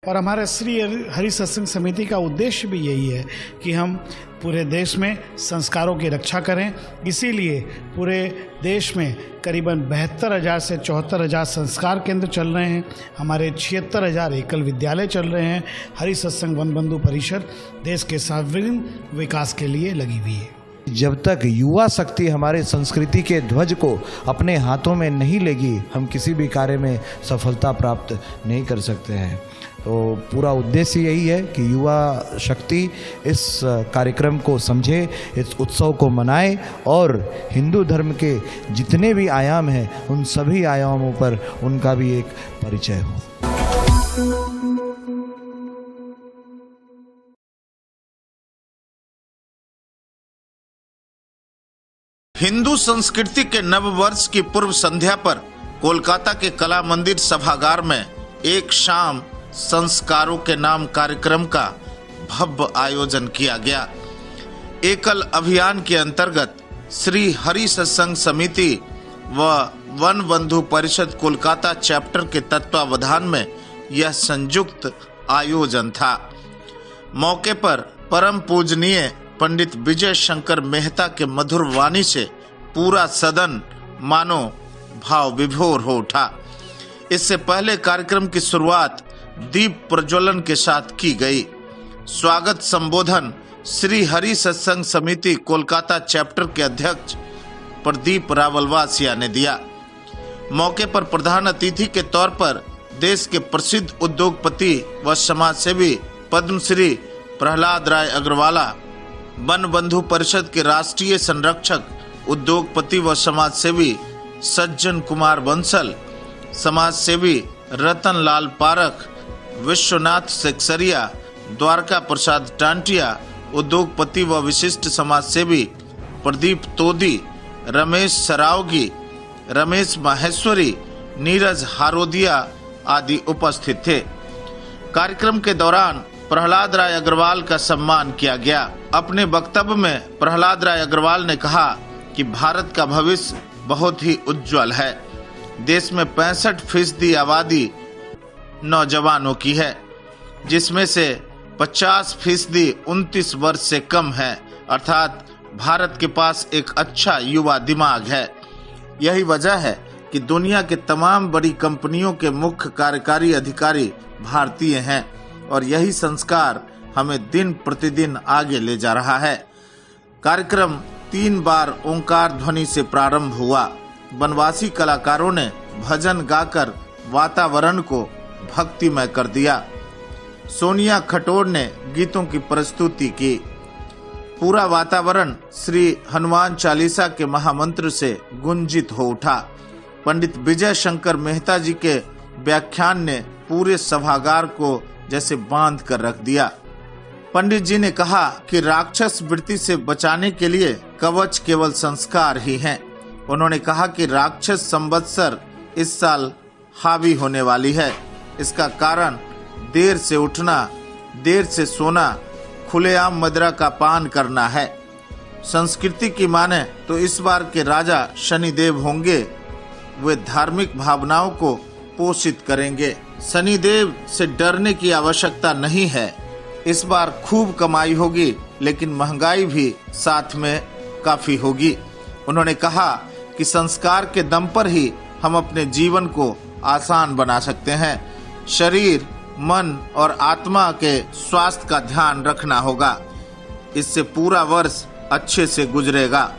और हमारे श्री हरि सत्संग समिति का उद्देश्य भी यही है कि हम पूरे देश में संस्कारों की रक्षा करें। इसीलिए पूरे देश में करीबन 72,000 से 74,000 संस्कार केंद्र चल रहे हैं। हमारे 76,000 एकल विद्यालय चल रहे हैं। हरि सत्संग वन बंधु परिषद देश के सर्वांगीण विकास के लिए लगी हुई है। जब तक युवा शक्ति हमारे संस्कृति के ध्वज को अपने हाथों में नहीं लेगी, हम किसी भी कार्य में सफलता प्राप्त नहीं कर सकते हैं। तो पूरा उद्देश्य यही है कि युवा शक्ति इस कार्यक्रम को समझे, इस उत्सव को मनाए और हिंदू धर्म के जितने भी आयाम हैं उन सभी आयामों पर उनका भी एक परिचय हो। हिंदू संस्कृति के नव वर्ष की पूर्व संध्या पर कोलकाता के कला मंदिर सभागार में एक शाम संस्कारों के नाम कार्यक्रम का भव्य आयोजन किया गया। एकल अभियान के अंतर्गत श्री हरि सत्संग समिति व वन बंधु परिषद कोलकाता चैप्टर के तत्वावधान में यह संयुक्त आयोजन था। मौके पर परम पूजनीय पंडित विजय शंकर मेहता के मधुर वाणी से पूरा सदन मानो भाव विभोर हो उठा। इससे पहले कार्यक्रम की शुरुआत दीप प्रज्वलन के साथ की गई। स्वागत संबोधन श्री हरि सत्संग समिति कोलकाता चैप्टर के अध्यक्ष प्रदीप रावलवासिया ने दिया। मौके पर प्रधान अतिथि के तौर पर देश के प्रसिद्ध उद्योगपति व समाजसेवी पद्मश्री प्रहलाद राय अग्रवाला, वन बंधु परिषद के राष्ट्रीय संरक्षक उद्योगपति व समाजसेवी सज्जन कुमार बंसल, समाजसेवी रतन लाल पारख, विश्वनाथ सेक्सरिया, द्वारका प्रसाद टांटिया, उद्योगपति व विशिष्ट समाजसेवी प्रदीप तोदी, रमेश सरावगी, रमेश माहेश्वरी, नीरज हारोदिया आदि उपस्थित थे। कार्यक्रम के दौरान प्रहलाद राय अग्रवाल का सम्मान किया गया। अपने वक्तव्य में प्रहलाद राय अग्रवाल ने कहा कि भारत का भविष्य बहुत ही उज्जवल है। देश में 65% आबादी नौजवानों की है, जिसमें से 50% 29 वर्ष से कम है, अर्थात भारत के पास एक अच्छा युवा दिमाग है। यही वजह है कि दुनिया के तमाम बड़ी कंपनियों के मुख्य कार्यकारी अधिकारी भारतीय हैं और यही संस्कार हमें दिन प्रतिदिन आगे ले जा रहा है। कार्यक्रम 3 बार ओंकार ध्वनि से प्रारंभ हुआ। वनवासी कलाकारों ने भजन गाकर वातावरण को भक्तिमय कर दिया। सोनिया खटोर ने गीतों की प्रस्तुति की। पूरा वातावरण श्री हनुमान चालीसा के महामंत्र से गुंजित हो उठा। पंडित विजय शंकर मेहता जी के व्याख्यान ने पूरे सभागार को जैसे बांध कर रख दिया। पंडित जी ने कहा कि राक्षस वृत्ति से बचाने के लिए कवच केवल संस्कार ही हैं। उन्होंने कहा कि राक्षस संवत्सर इस साल हावी होने वाली है। इसका कारण देर से उठना, देर से सोना, खुलेआम मदिरा का पान करना है। संस्कृति की माने तो इस बार के राजा शनिदेव होंगे। वे धार्मिक भावनाओं को पोषित करेंगे। शनिदेव से डरने की आवश्यकता नहीं है। इस बार खूब कमाई होगी, लेकिन महंगाई भी साथ में काफी होगी। उन्होंने कहा कि संस्कार के दम पर ही हम अपने जीवन को आसान बना सकते हैं। शरीर, मन और आत्मा के स्वास्थ्य का ध्यान रखना होगा। इससे पूरा वर्ष अच्छे से गुजरेगा।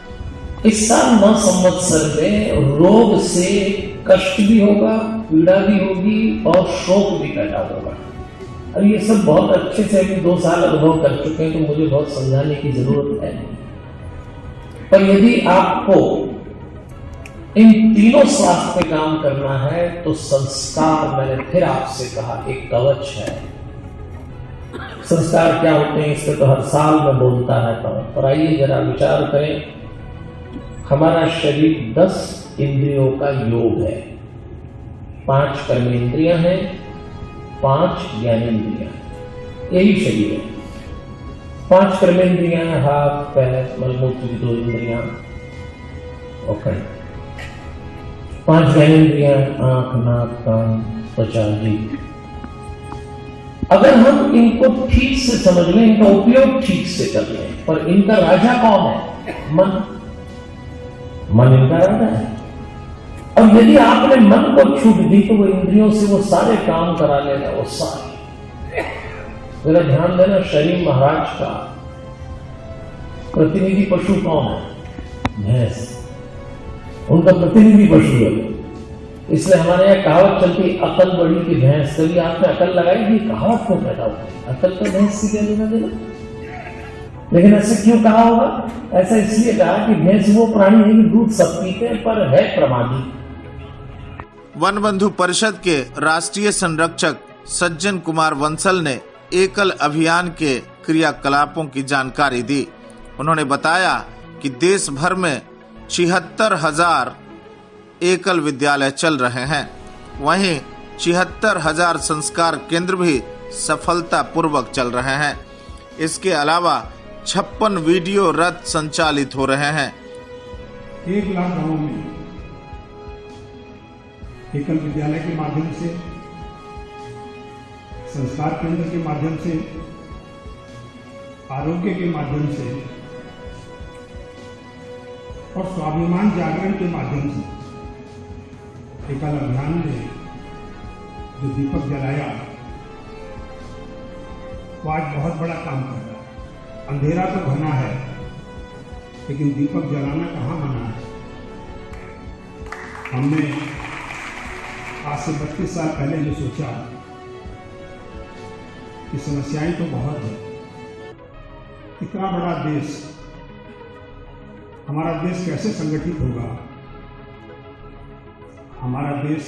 इस साल 9 संवत्सर में रोग से कष्ट भी होगा, पीड़ा भी होगी और शोक भी पैदा होगा। और ये सब बहुत अच्छे से अभी 2 साल अनुभव कर चुके हैं, तो मुझे बहुत समझाने की जरूरत है नहीं। पर यदि आपको इन तीनों स्वास्थ्य पे काम करना है तो संस्कार, मैंने फिर आपसे कहा, एक कवच है। संस्कार क्या होते हैं इससे तो हर साल मैं बोलता रहता हूं, पर आइए जरा विचार करें। हमारा शरीर 10 इंद्रियों का योग है। 5 कर्मेंद्रियां हैं, 5 ज्ञानेंद्रियां, यही शरीर है। 5 कर्मेंद्रियां, हाथ, पैर, मलमूत्र की 2 इंद्रियां और कंठ। 5 ज्ञानेंद्रियां, आंख, नाक, कान, त्वचा, जीभ। अगर हम इनको ठीक से समझ लें, इनका उपयोग ठीक से कर लें, पर इनका राजा कौन है? मन इनका राजा है। और यदि आपने मन को छूट दी तो वो इंद्रियों से वो सारे काम करा लेगा, वो सारे। जरा ध्यान देना, शरीर महाराज का प्रतिनिधि पशु कौन है? भैंस। उनका प्रतिनिधि पशु है। इसलिए हमारे यहाँ कहावत चलती, अकल बड़ी की भैंस। कभी आपने अकल लगाई थी? कहावत क्यों पैदा होती? अकल तो भैंस की क्या लेना देना? लेकिन ऐसे क्यों कहा होगा? ऐसा इसलिए कहा कि भैंस वो प्राणी है कि दूध सब पीते हैं पर है प्रमादी। वन बंधु परिषद के राष्ट्रीय संरक्षक सज्जन कुमार वंसल ने एकल अभियान के क्रियाकलापों की जानकारी दी। उन्होंने बताया कि देश भर में 76,000 एकल विद्यालय चल रहे हैं। वहीं 76,000 संस्कार केंद्र भी सफलतापूर्वक चल रहे हैं। इसके अलावा 56 वीडियो रथ संचालित हो रहे हैं। 1 लाख गांवों में एकल विद्यालय के माध्यम से, संस्कार केंद्र के माध्यम से, आरोग्य के माध्यम से और स्वाभिमान जागरण के माध्यम से एकल अभियान ने जो दीपक जलाया वो आज बहुत बड़ा काम कर रहा है। अंधेरा तो घना है, लेकिन दीपक जलाना कहाँ मना है। हमने आज से 32 साल पहले जो सोचा कि समस्याएं तो बहुत है, इतना बड़ा देश, हमारा देश कैसे संगठित होगा, हमारा देश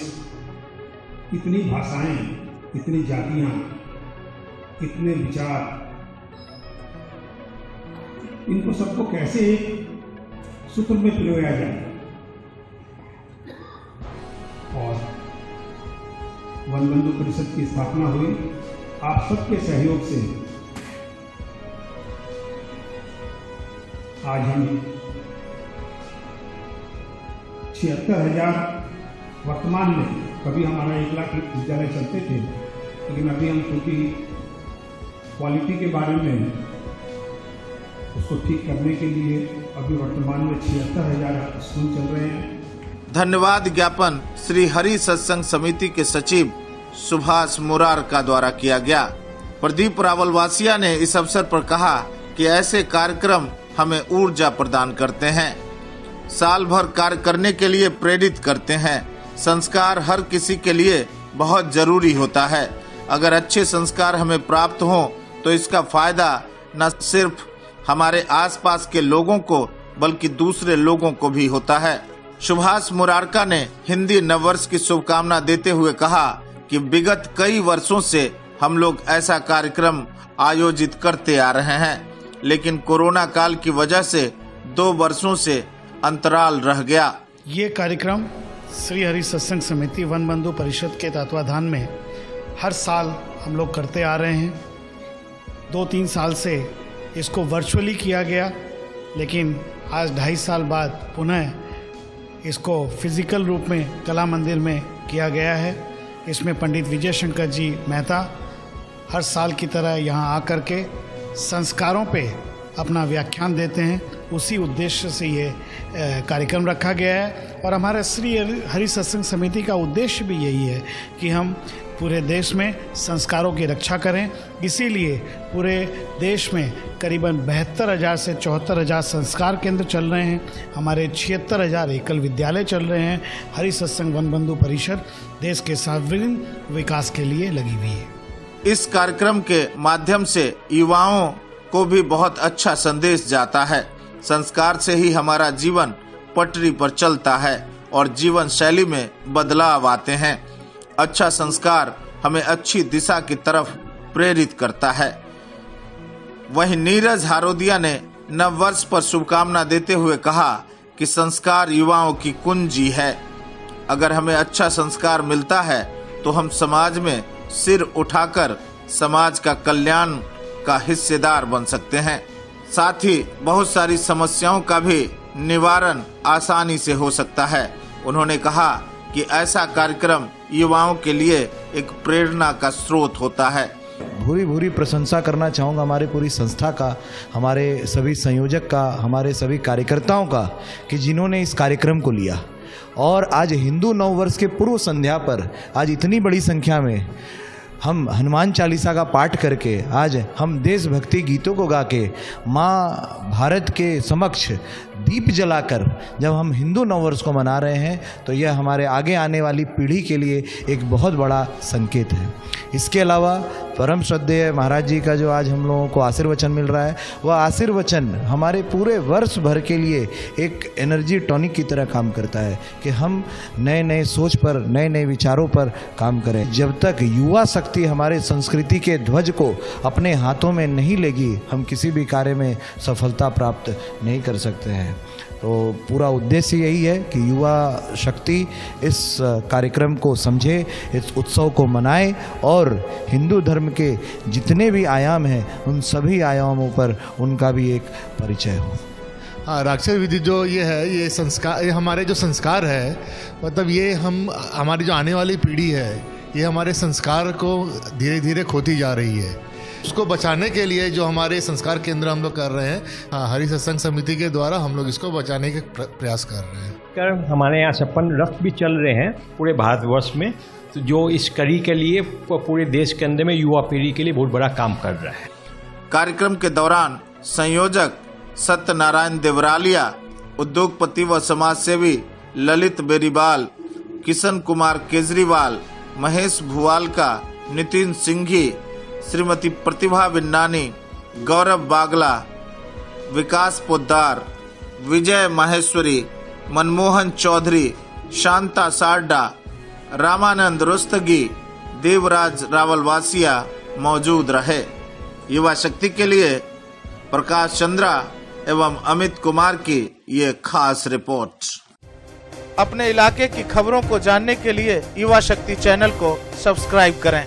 इतनी भाषाएं, इतनी जातियां, इतने विचार, इनको सबको कैसे एक सूत्र में पिरोया जाए। और वन बंधु परिषद की स्थापना हुई आप सबके सहयोग से। आज हम 76,000 वर्तमान में, कभी हमारा 1 लाख विद्यालय चलते थे, लेकिन अभी हम क्योंकि क्वालिटी के बारे में उसको ठीक करने के लिए अभी वर्तमान में 76,000 स्कूल चल रहे हैं। धन्यवाद ज्ञापन श्री हरि सत्संग समिति के सचिव सुभाष मुरार का द्वारा किया गया। प्रदीप रावलवासिया ने इस अवसर पर कहा कि ऐसे कार्यक्रम हमें ऊर्जा प्रदान करते हैं, साल भर कार्य करने के लिए प्रेरित करते हैं। संस्कार हर किसी के लिए बहुत जरूरी होता है। अगर अच्छे संस्कार हमें प्राप्त हों तो इसका फायदा न सिर्फ हमारे आसपास के लोगों को बल्कि दूसरे लोगों को भी होता है। सुभाष मुरारका ने हिंदी नववर्ष की शुभकामना देते हुए कहा कि विगत कई वर्षों से हम लोग ऐसा कार्यक्रम आयोजित करते आ रहे हैं, लेकिन कोरोना काल की वजह से 2 वर्षों से अंतराल रह गया। ये कार्यक्रम श्री हरि सत्संग समिति वन बंधु परिषद के तत्वाधान में हर साल हम लोग करते आ रहे हैं। 2-3 साल से इसको वर्चुअली किया गया, लेकिन आज 2.5 साल बाद पुनः इसको फिजिकल रूप में कला मंदिर में किया गया है। इसमें पंडित विजय शंकर जी मेहता हर साल की तरह यहाँ आकर के संस्कारों पे अपना व्याख्यान देते हैं। उसी उद्देश्य से ये कार्यक्रम रखा गया है। और हमारा श्री हरि सत्संग समिति का उद्देश्य भी यही है कि हम पूरे देश में संस्कारों की रक्षा करें। इसीलिए पूरे देश में करीबन 72,000 से 74,000 संस्कार केंद्र चल रहे हैं। हमारे 76,000 एकल विद्यालय चल रहे हैं। हरि सत्संग वन बंधु परिषद देश के सर्वांगीण विकास के लिए लगी हुई है। इस कार्यक्रम के माध्यम से युवाओं को भी बहुत अच्छा संदेश जाता है। संस्कार से ही हमारा जीवन पटरी पर चलता है और जीवन शैली में बदलाव आते हैं। अच्छा संस्कार हमें अच्छी दिशा की तरफ प्रेरित करता है। वहीं नीरज हारोदिया ने नववर्ष पर शुभकामना देते हुए कहा कि संस्कार युवाओं की कुंजी है। अगर हमें अच्छा संस्कार मिलता है तो हम समाज में सिर उठाकर समाज का कल्याण का हिस्सेदार बन सकते हैं। साथ ही बहुत सारी समस्याओं का भी निवारण आसानी से हो सकता है। उन्होंने कहा कि ऐसा कार्यक्रम युवाओं के लिए एक प्रेरणा का स्रोत होता है। भूरी भूरी प्रशंसा करना चाहूँगा हमारे पूरी संस्था का, हमारे सभी संयोजक का, हमारे सभी कार्यकर्ताओं का, कि जिन्होंने इस कार्यक्रम को लिया और आज हिंदू नव वर्ष के पूर्व संध्या पर आज इतनी बड़ी संख्या में हम हनुमान चालीसा का पाठ करके आज हम देशभक्ति गीतों को गा के माँ भारत के समक्ष दीप जलाकर जब हम हिंदू नववर्ष को मना रहे हैं तो यह हमारे आगे आने वाली पीढ़ी के लिए एक बहुत बड़ा संकेत है। इसके अलावा परम श्रद्धेय महाराज जी का जो आज हम लोगों को आशीर्वचन मिल रहा है, वह आशीर्वचन हमारे पूरे वर्ष भर के लिए एक एनर्जी टॉनिक की तरह काम करता है कि हम नए नए सोच पर, नए नए विचारों पर काम करें। जब तक युवा शक्ति हमारे संस्कृति के ध्वज को अपने हाथों में नहीं लेगी, हम किसी भी कार्य में सफलता प्राप्त नहीं कर सकते हैं। तो पूरा उद्देश्य यही है कि युवा शक्ति इस कार्यक्रम को समझे, इस उत्सव को मनाए और हिंदू धर्म के जितने भी आयाम हैं उन सभी आयामों पर उनका भी एक परिचय हो। हाँ, राक्षस विधि जो ये है, ये संस्कार, ये हमारे जो संस्कार है, मतलब ये हमारी जो आने वाली पीढ़ी है, ये हमारे संस्कार को धीरे धीरे खोती जा रही है। उसको बचाने के लिए जो हमारे संस्कार केंद्र हम लोग कर रहे हैं, हरि सत्संग समिति के द्वारा हम लोग इसको बचाने के प्रयास कर रहे हैं। हमारे यहाँ 56 रथ भी चल रहे हैं पूरे भारतवर्ष में, तो जो इस कड़ी के लिए पूरे देश के अंदर में युवा पीढ़ी के लिए बहुत बड़ा काम कर रहा है। कार्यक्रम के दौरान संयोजक सत्यनारायण देवरालिया, उद्योगपति व समाजसेवी ललित बेरीवाल, किशन कुमार केजरीवाल, महेश भुवालका, नितिन सिंघी, श्रीमती प्रतिभा बिन्नानी, गौरव बागला, विकास पोद्दार, विजय माहेश्वरी, मनमोहन चौधरी, शांता सारडा, रामानंद रुस्तगी, देवराज रावलवासिया मौजूद रहे। युवा शक्ति के लिए प्रकाश चंद्रा एवं अमित कुमार की ये खास रिपोर्ट। अपने इलाके की खबरों को जानने के लिए युवा शक्ति चैनल को सब्सक्राइब करें।